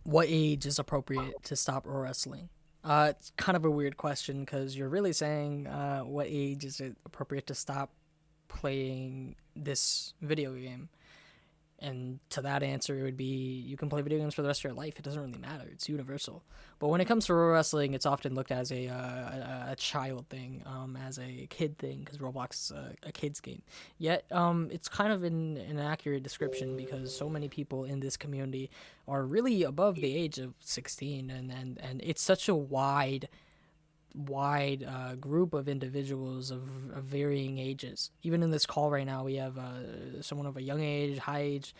What age is appropriate to stop pro wrestling? It's kind of a weird question because you're really saying what age is it appropriate to stop playing this video game? And to that answer, it would be you can play video games for the rest of your life. It doesn't really matter. It's universal. But when it comes to pro wrestling, it's often looked as a child thing, as a kid thing, because Roblox is a kid's game. Yet, it's kind of an accurate description because so many people in this community are really above the age of 16, and it's such a wide group of individuals of varying ages. Even in this call right now, we have someone of a young age, high age,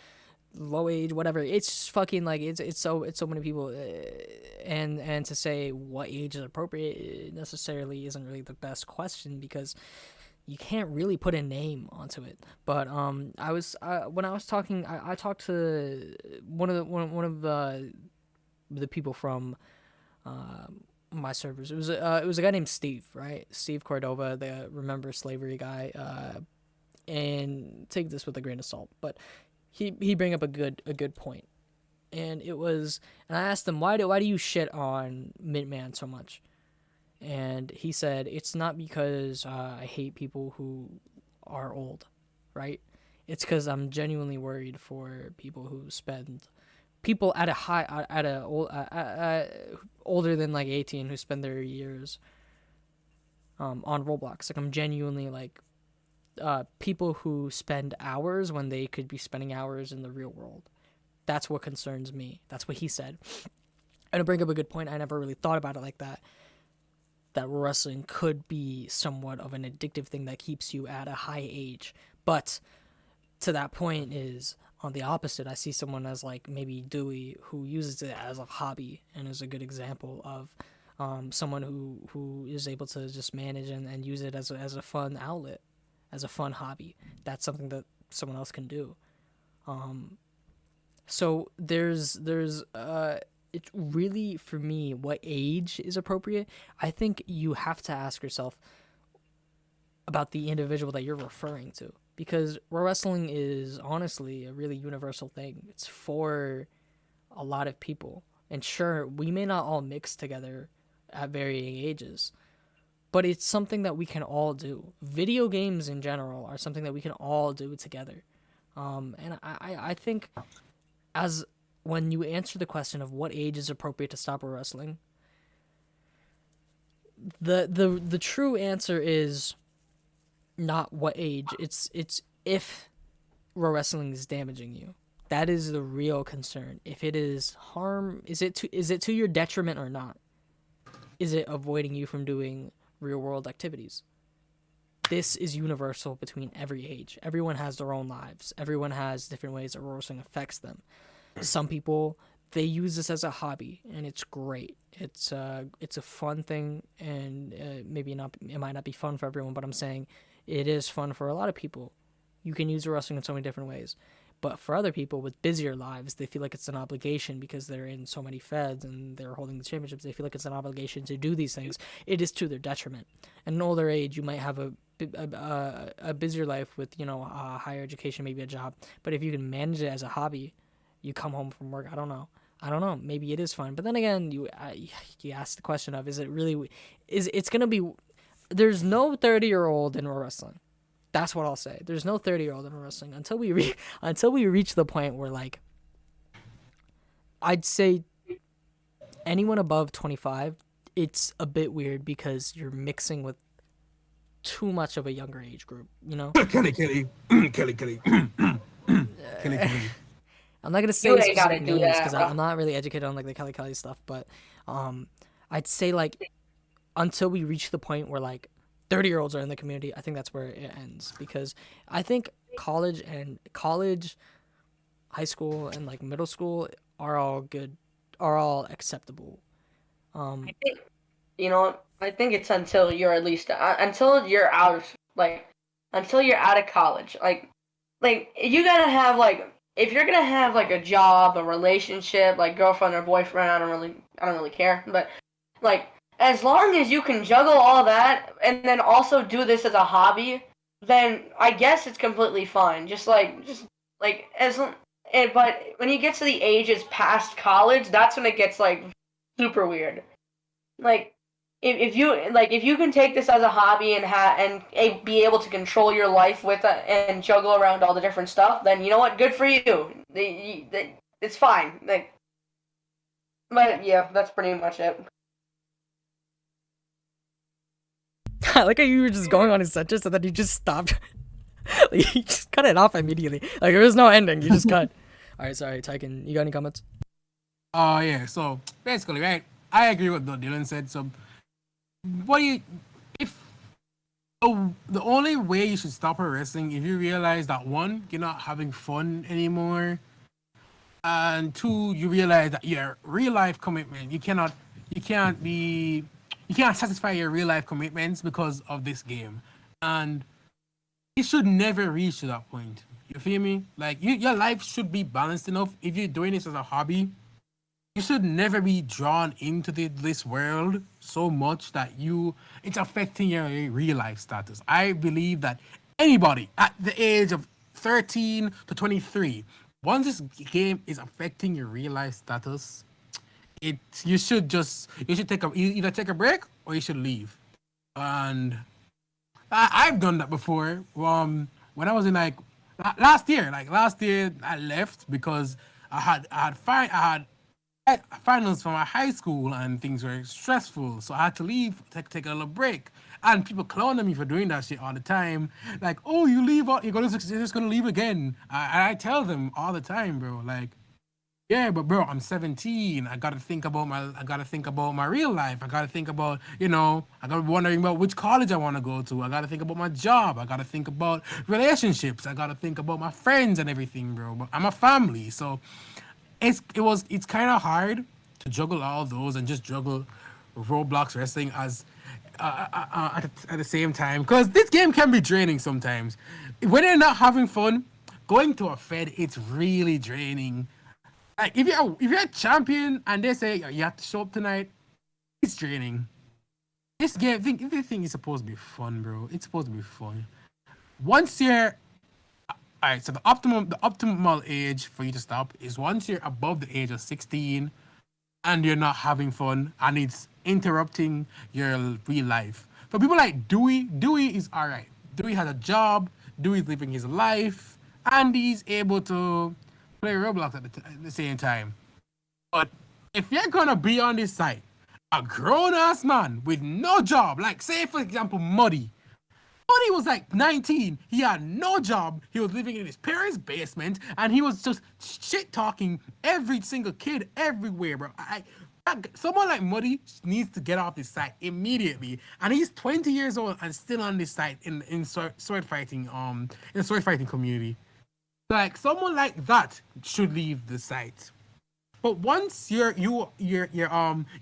low age, whatever. It's just fucking like it's so many people, and to say what age is appropriate necessarily isn't really the best question because you can't really put a name onto it. But when I was talking, I talked to one of the people from my servers. It was a guy named Steve, right? Steve Cordova, the Remember Slavery guy. And take this with a grain of salt, but he bring up a good point, and I asked him why do you shit on Mintman so much, and he said it's not because I hate people who are old, right? It's because I'm genuinely worried for people at a high at a old older than like 18 who spend their years on Roblox. Like I'm genuinely like people who spend hours when they could be spending hours in the real world. That's what concerns me. That's what he said. And to bring up a good point, I never really thought about it like that. That wrestling could be somewhat of an addictive thing that keeps you at a high age. But to that point is on the opposite. I see someone as like maybe Dewey who uses it as a hobby and is a good example of someone who is able to just manage and use it as a fun outlet, as a fun hobby. That's something that someone else can do. So it's really, for me, what age is appropriate. I think you have to ask yourself about the individual that you're referring to, because pro wrestling is honestly a really universal thing. It's for a lot of people, and sure, we may not all mix together at varying ages, but it's something that we can all do. Video games in general are something that we can all do together. And I think as when you answer the question of what age is appropriate to stop pro wrestling, the true answer is not what age. It's if pro wrestling is damaging you. That is the real concern. If it is harm, is it to your detriment or not? Is it avoiding you from doing real world activities? This is universal between every age. Everyone has their own lives. Everyone has different ways that wrestling affects them. Some people, they use this as a hobby, and it's great. It's a fun thing, and maybe not. It might not be fun for everyone, but I'm saying it is fun for a lot of people. You can use wrestling in so many different ways. But for other people with busier lives, they feel like it's an obligation because they're in so many feds and they're holding the championships. They feel like it's an obligation to do these things. It is to their detriment. At an older age, you might have a busier life with, higher education, maybe a job. But if you can manage it as a hobby, you come home from work. I don't know. Maybe it is fun. But then again, you ask the question of, is it really? It's gonna be? There's no 30-year-old in wrestling. That's what I'll say. There's no 30-year-old in wrestling until we reach the point where, like, I'd say anyone above 25, it's a bit weird because you're mixing with too much of a younger age group, Kelly, Kelly. I'm not gonna say You ain't gotta specific do names that, because bro. I'm not really educated on like the Kelly stuff, but I'd say like until we reach the point where like 30-year-olds are in the community, I think that's where it ends, because I think college, high school, and like middle school are all good, are all acceptable. I think I think it's until you're at least until you're out of until you're out of college. Like you gotta have if you're gonna have like a job, a relationship, like girlfriend or boyfriend, I don't really care. But like as long as you can juggle all that and then also do this as a hobby, then I guess it's completely fine. Just like but when you get to the ages past college, that's when it gets like super weird. Like if you can take this as a hobby and be able to control your life with it and juggle around all the different stuff, then you know what? Good for you. It's fine. Like, but yeah, that's pretty much it. I like how you were just going on his sentence and then you just stopped. Like, you just cut it off immediately. Like there was no ending. You just cut. All right, sorry, Tyken. You got any comments? Oh yeah. So basically, right? I agree with what Dylan said. So, what do you? If the only way you should stop pro wrestling if you realize that one, you're not having fun anymore, and two, you realize that your real life commitment, you can't satisfy your real life commitments because of this game, and it should never reach to that point. You feel me? Like your life should be balanced enough. If you're doing this as a hobby, you should never be drawn into this world so much that it's affecting your real life status. I believe that anybody at the age of 13 to 23, once this game is affecting your real life status, you should either take a break or you should leave. And I've done that before. When I was in last year, I left because I had finals for my high school and things were stressful, so I had to leave, take a little break. And people clown on me for doing that shit all the time. Like, oh, you're just gonna leave again. I tell them all the time, bro. Like, yeah, but bro, I'm 17. I gotta think about my real life. I gotta think about, I gotta be wondering about which college I wanna go to. I gotta think about my job. I gotta think about relationships. I gotta think about my friends and everything, bro. But I'm a family, so it's kind of hard to juggle all those and just juggle Roblox wrestling as at the same time, because this game can be draining sometimes. When you're not having fun, going to a fed, it's really draining. Like if you're a champion and they say you have to show up tonight, it's draining. This thing is supposed to be fun, bro. It's supposed to be fun. Once you're all right, so the optimal age for you to stop is once you're above the age of 16 and you're not having fun and it's interrupting your real life. For people like Dewey is all right. Dewey has a job, Dewey's living his life, and he's able to play Roblox at the same time. But if you're gonna be on this site, a grown-ass man with no job, like say for example Muddy, when he was like 19, he had no job. He was living in his parents' basement, and he was just shit talking every single kid everywhere, bro. Someone like Muddy needs to get off this site immediately, and he's 20 years old and still on this site in sword fighting in the sword fighting community. Like someone like that should leave the site. But once you're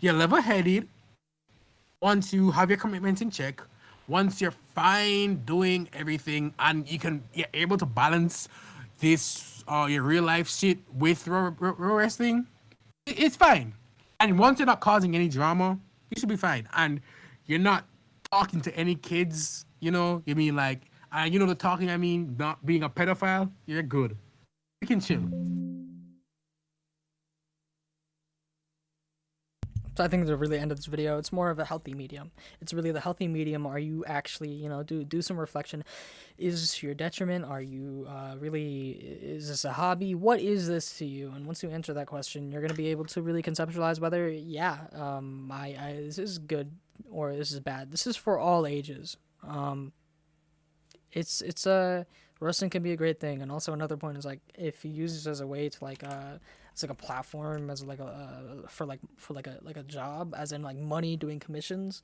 level-headed, once you have your commitments in check, once you're fine doing everything and you're able to balance this your real life shit with wrestling, it's fine. And once you're not causing any drama, you should be fine. And you're not talking to any kids, you mean like, the talking, I mean, not being a pedophile, you're good. You can chill. So I think the really end of this video, it's more of a healthy medium. It's really the healthy medium. Are you actually, do some reflection? Is this your detriment? Are you is this a hobby? What is this to you? And once you answer that question, you're going to be able to really conceptualize whether, this is good or this is bad. This is for all ages. Wrestling can be a great thing. And also another point is like, if you use this as a way to it's like a platform, as like for a job, as in like money, doing commissions.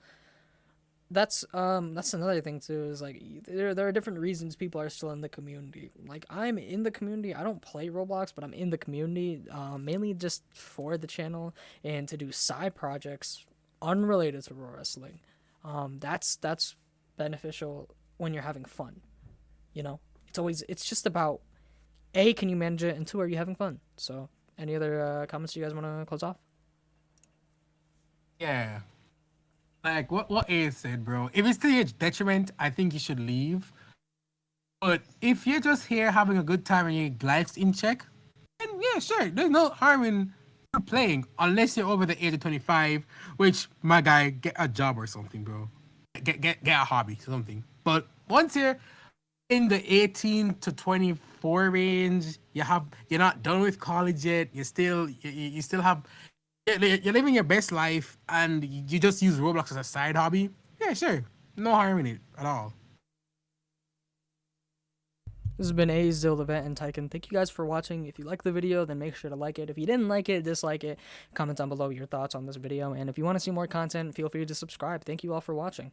That's another thing too, is like there are different reasons people are still in the community. Like I'm in the community. I don't play Roblox, but I'm in the community mainly just for the channel and to do side projects unrelated to pro wrestling. That's beneficial when you're having fun. It's just about A, can you manage it, and 2, are you having fun? So any other comments you guys want to close off? Yeah. Like what A said, bro. If it's to your detriment, I think you should leave. But if you're just here having a good time and your life's in check, And yeah, sure, there's no harm in you playing unless you're over the age of 25, which my guy, get a job or something, bro. Get a hobby, something. But once you're in the 18 to 24 range, you're not done with college yet. You still have you're living your best life, and you just use Roblox as a side hobby. Yeah, sure, no harm in it at all. This has been Azdil, the Vet, and Tyken. Thank you guys for watching. If you liked the video, then make sure to like it. If you didn't like it, dislike it. Comment down below your thoughts on this video. And if you want to see more content, feel free to subscribe. Thank you all for watching.